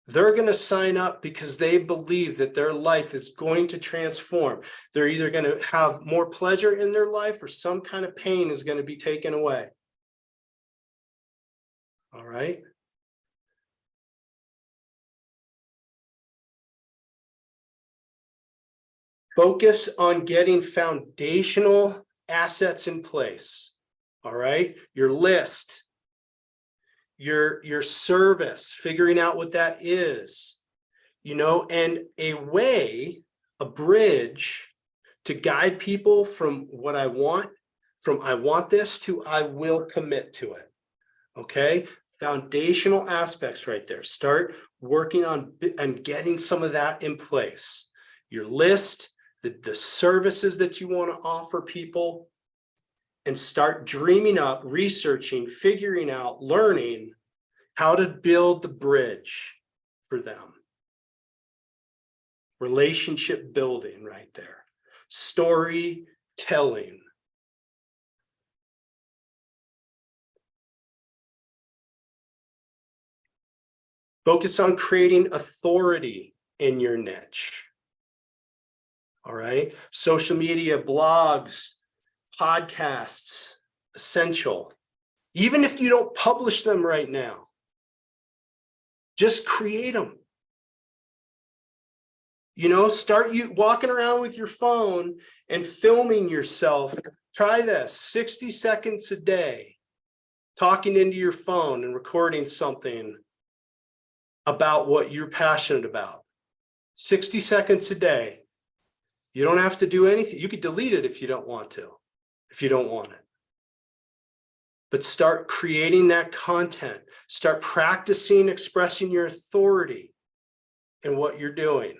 They're going to sign up because they believe that their life is going to transform. They're either going to have more pleasure in their life or some kind of pain is going to be taken away. All right. Focus on getting foundational assets in place. All right. Your list, your service, figuring out what that is, and a bridge to guide people from what I want, from I want this to I will commit to it. Okay, foundational aspects right there. Start working on and getting some of that in place. Your list, the services that you want to offer people, and start dreaming up, researching, figuring out, learning how to build the bridge for them. Relationship building right there. Storytelling. Focus on creating authority in your niche. All right. Social media, blogs, podcasts, essential. Even if you don't publish them right now, just create them. You know, start you walking around with your phone and filming yourself. Try this 60 seconds a day, talking into your phone and recording something about what you're passionate about. 60 seconds a day. You don't have to do anything. You could delete it if you don't want to, if you don't want it. But start creating that content. Start practicing expressing your authority in what you're doing.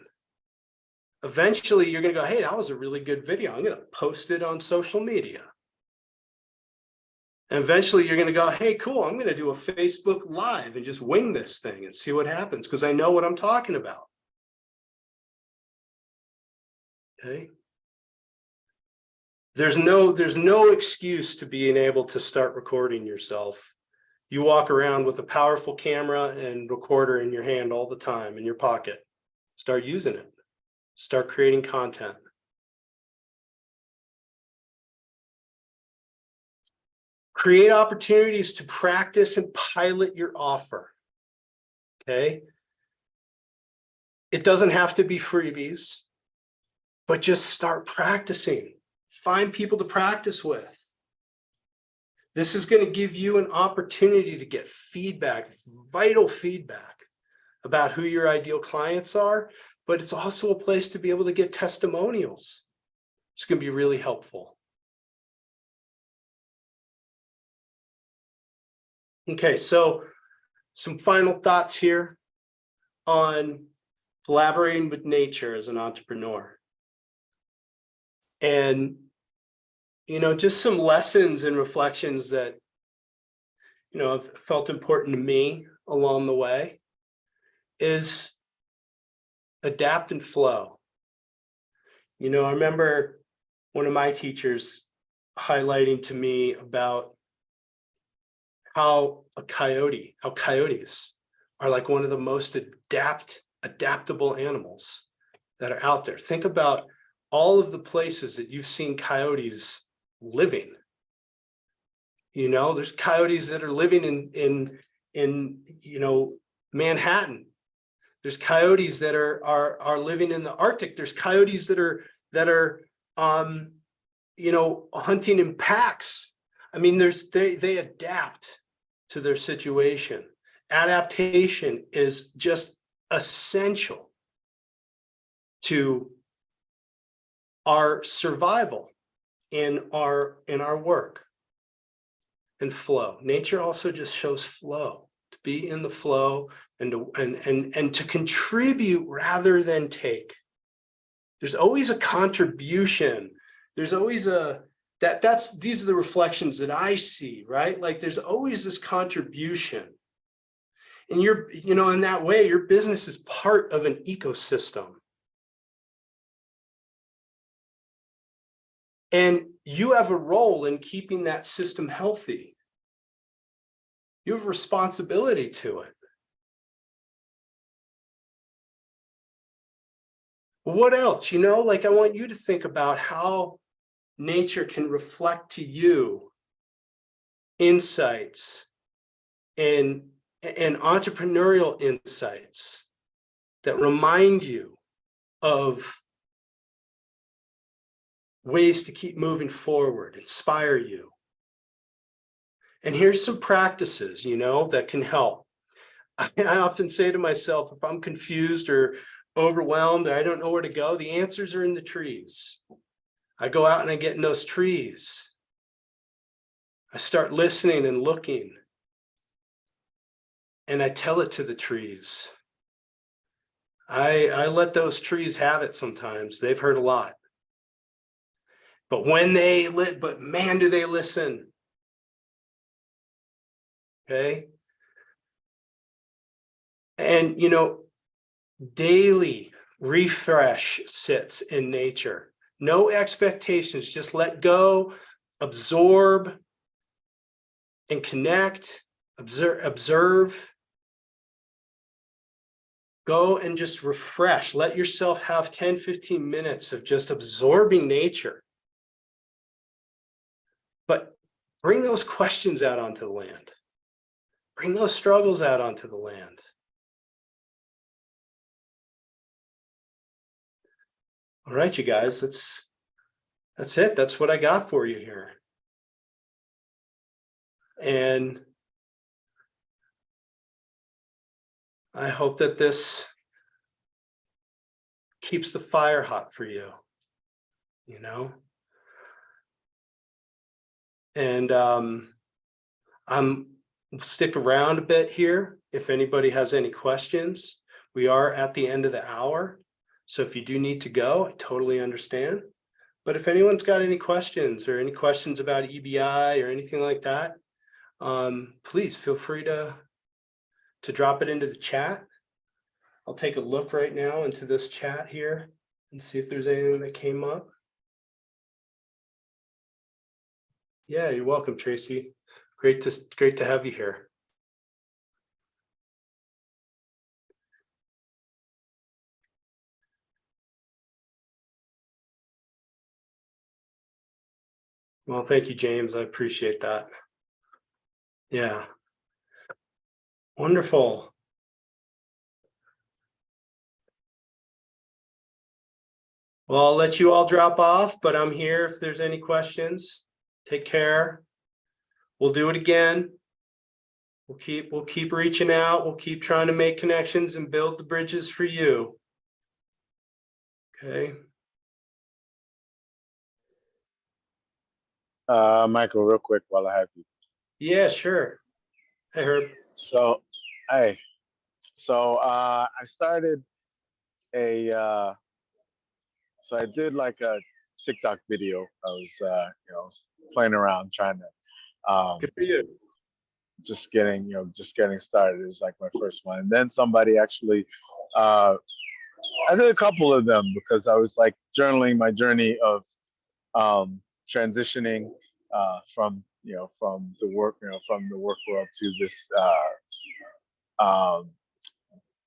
Eventually, you're going to go, hey, that was a really good video. I'm going to post it on social media. And eventually, you're going to go, hey, cool, I'm going to do a Facebook Live and just wing this thing and see what happens because I know what I'm talking about. Okay. There's no excuse to being able to start recording yourself. You walk around with a powerful camera and recorder in your hand all the time in your pocket. Start using it. Start creating content. Create opportunities to practice and pilot your offer. Okay. It doesn't have to be freebies, but just start practicing. Find people to practice with. This is going to give you an opportunity to get feedback, vital feedback about who your ideal clients are, but it's also a place to be able to get testimonials. It's going to be really helpful. Okay, so some final thoughts here on collaborating with nature as an entrepreneur. And just some lessons and reflections that, have felt important to me along the way is adapt and flow. I remember one of my teachers highlighting to me about how coyotes are like one of the most adaptable animals that are out there. Think about all of the places that you've seen coyotes living. There's coyotes that are living in Manhattan. There's coyotes that are living in the Arctic. There's coyotes that are hunting in packs. I mean, they adapt to their situation. Adaptation is just essential to our survival in our work. And flow. Nature also just shows flow, to be in the flow and to contribute rather than take. There's always a contribution. There's always these are the reflections that I see, right? Like there's always this contribution. And in that way, your business is part of an ecosystem. And you have a role in keeping that system healthy. You have a responsibility to it. What else? I want you to think about how nature can reflect to you insights and entrepreneurial insights that remind you of ways to keep moving forward, inspire you. And here's some practices, that can help. I often say to myself, if I'm confused or overwhelmed, or I don't know where to go, the answers are in the trees. I go out and I get in those trees. I start listening and looking. And I tell it to the trees. I let those trees have it sometimes. They've heard a lot. But but man, do they listen. Okay. And, daily refresh sits in nature. No expectations, just let go, absorb, and connect, observe. Go and just refresh. Let yourself have 10, 15 minutes of just absorbing nature. But bring those questions out onto the land. Bring those struggles out onto the land. All right, you guys, that's it. That's what I got for you here. And I hope that this keeps the fire hot for you, And I'm stick around a bit here if anybody has any questions. We are at the end of the hour. So if you do need to go, I totally understand. But if anyone's got any questions or any questions about EBI or anything like that, please feel free to drop it into the chat. I'll take a look right now into this chat here and see if there's anything that came up. Yeah, you're welcome, Tracy. Great to have you here. Well, thank you, James. I appreciate that. Yeah. Wonderful. Well, I'll let you all drop off, but I'm here if there's any questions. Take care. We'll do it again. We'll keep reaching out. We'll keep trying to make connections and build the bridges for you. Okay. Michael, real quick while I have you. Yeah, sure. Hey, Herb. So, I started so I did like a TikTok video. I was, playing around trying to, Good for you. just getting started. It was like my first one. And then somebody actually, I did a couple of them because I was like journaling my journey of transitioning from the work world to this.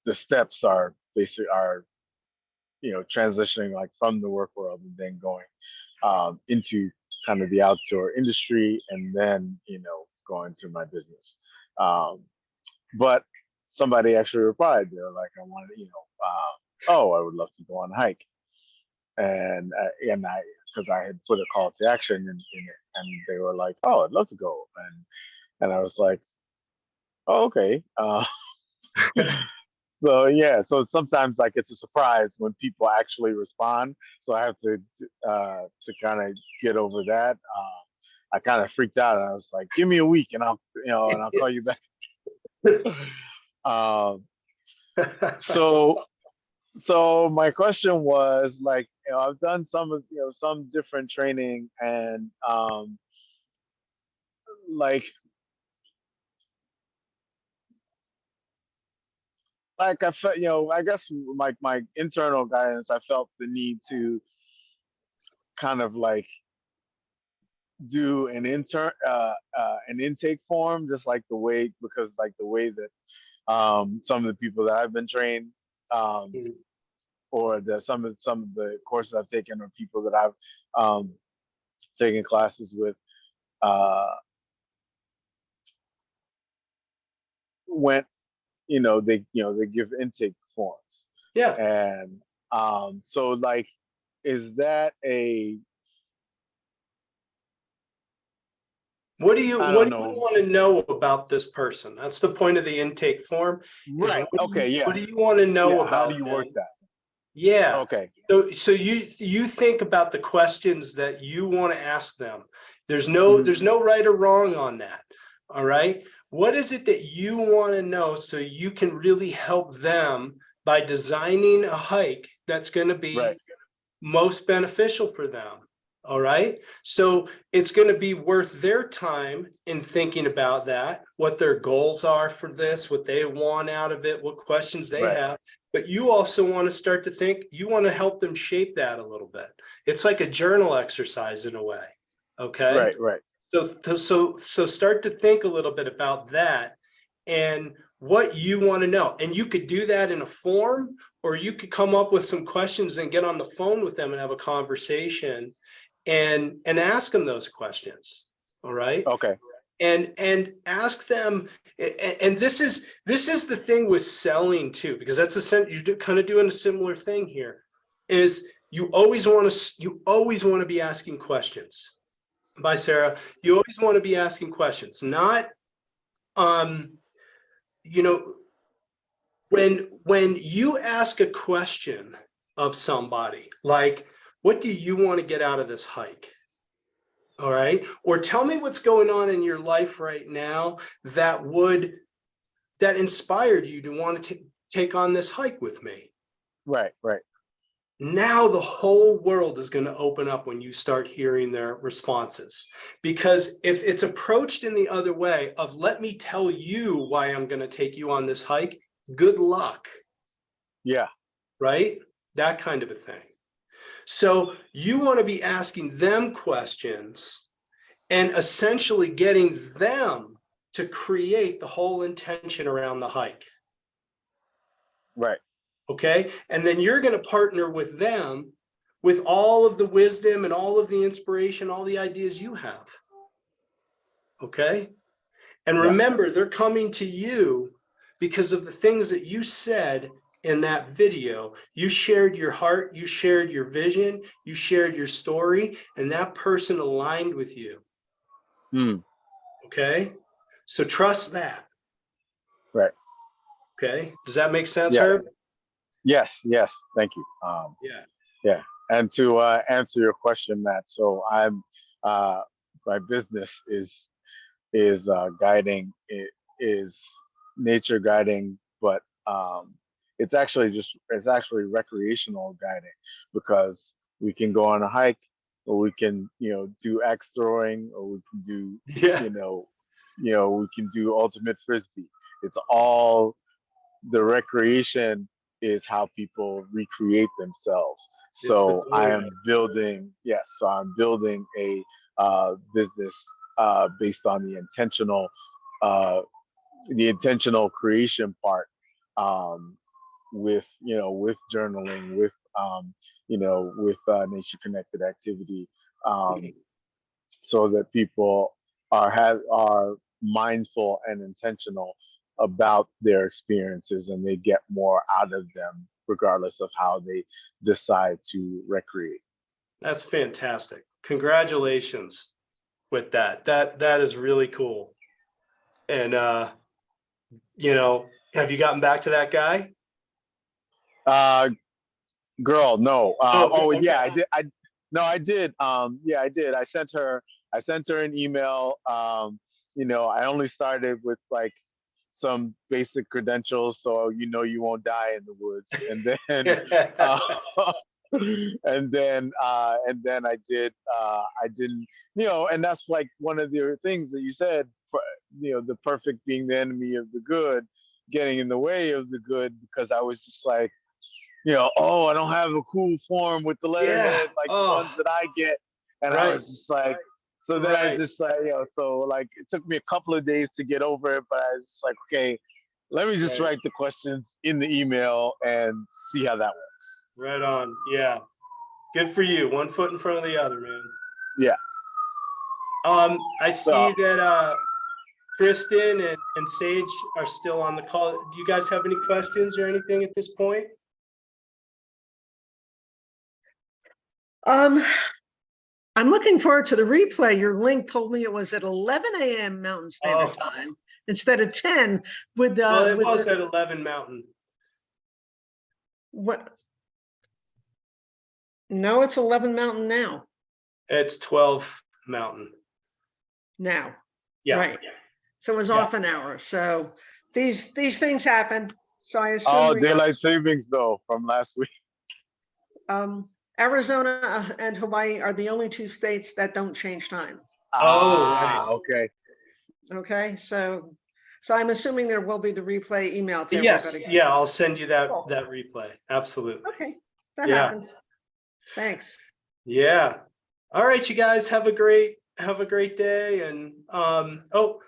The steps are basically transitioning like from the work world and then going into kind of the outdoor industry and then going to my business. But somebody actually replied. They were like, I wanted, I would love to go on a hike, and I because I had put a call to action in it, and they were like, oh, I'd love to go, and I was like, oh, okay. So yeah, so sometimes like it's a surprise when people actually respond. So I have to kind of get over that. I kind of freaked out, and I was like, "Give me a week, and I'll call you back." So my question was like, I've done some different training, and like I felt, I guess my internal guidance, I felt the need to kind of like do an intake form, just like the way because like the way that some of the people that I've been trained, or some of the courses I've taken, or people that I've taken classes with, went, they give intake forms. Yeah. And so like, is that a What do you I don't know. want to know about this person? That's the point of the intake form. Right. Okay. Yeah. What do you want to know about how do you work that? Yeah. Okay. So you think about the questions that you want to ask them. There's Mhm. no right or wrong on that. All right. What is it that you want to know so you can really help them by designing a hike that's going to Right. be most beneficial for them? All right. So it's going to be worth their time in thinking about that, what their goals are for this, what they want out of it, what questions they Right. have. But you also want to start to think, you want to help them shape that a little bit. It's like a journal exercise in a way. Okay. Right. Right. So start to think a little bit about that and what you want to know. And you could do that in a form, or you could come up with some questions and get on the phone with them and have a conversation and ask them those questions. All right. Okay. And ask them, and this is the thing with selling too, because that's you're kind of doing a similar thing here, is you always want to be asking questions. Bye, Sarah. You always want to be asking questions, not you know, when you ask a question of somebody like, what do you want to get out of this hike? All right. Or tell me what's going on in your life right now that inspired you to want to take on this hike with me. Right. Right. Now the whole world is going to open up when you start hearing their responses. Because if it's approached in the other way of, let me tell you why I'm going to take you on this hike, good luck. Yeah. Right? That kind of a thing. So you want to be asking them questions and essentially getting them to create the whole intention around the hike. Right. Okay. And then you're going to partner with them with all of the wisdom and all of the inspiration, all the ideas you have. Okay. And Yeah. remember, they're coming to you because of the things that you said in that video. You shared your heart, you shared your vision, you shared your story, and that person aligned with you. Mm. Okay. So trust that. Right. Okay. Does that make sense, Yeah. Herb? Yes. Yes. Thank you. Yeah. Yeah. And to answer your question, Matt, so I'm uh, my business is guiding. It is nature guiding, but it's actually recreational guiding, because we can go on a hike, or we can do axe throwing, or we can do Yeah. we can do ultimate frisbee. It's all the recreation is how people recreate themselves. It's the So I Doer am method. building, yes, so I'm building a business based on uh, the intentional creation part, um, with journaling, with nature connected activity, um, so that people are mindful and intentional about their experiences, and they get more out of them regardless of how they decide to recreate. That's fantastic. Congratulations with that. That is really cool. And have you gotten back to that guy? Uh, Girl, no. Oh, Oh, okay. yeah, I did. No, I did. Yeah, I did. I sent her an email. I only started with like some basic credentials, so you won't die in the woods. And then, uh, and then I didn't. And that's like one of the things that you said. The perfect being the enemy of the good, getting in the way of the good, because I was just like, oh, I don't have a cool form with the Yeah. letterhead like the ones Oh, that I get. And I right. was just like, so then I Right. just like, so like it took me a couple of days to get over it, but I was just like, okay, let me just Right. write the questions in the email and see how that works. Right on. Yeah. Good for you. One foot in front of the other, man. Yeah. I So, see that Kristen and Sage are still on the call. Do you guys have any questions or anything at this point? I'm looking forward to the replay. Your link told me it was at 11 a.m. Mountain Standard Time instead of 10. Well, it was at 11 Mountain. What? No, it's 11 Mountain now. It's 12 Mountain. Now, Yeah. right. So it was Yeah. off an hour. So these things happen. So I assume Oh, we got, daylight savings though from last week. Arizona and Hawaii are the only two states that don't change time. Oh, right. Okay. Okay, so I'm assuming there will be the replay email to Yes, everybody. yeah, I'll send you that Cool. replay. Absolutely. Okay, that Yeah. happens. Thanks. Yeah. All right, you guys have a great day. And oh,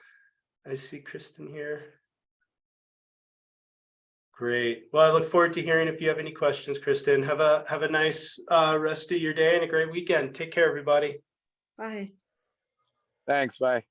I see Kristen here. Great. Well, I look forward to hearing if you have any questions, Kristen. Have a nice rest of your day and a great weekend. Take care, everybody. Bye. Thanks. Bye.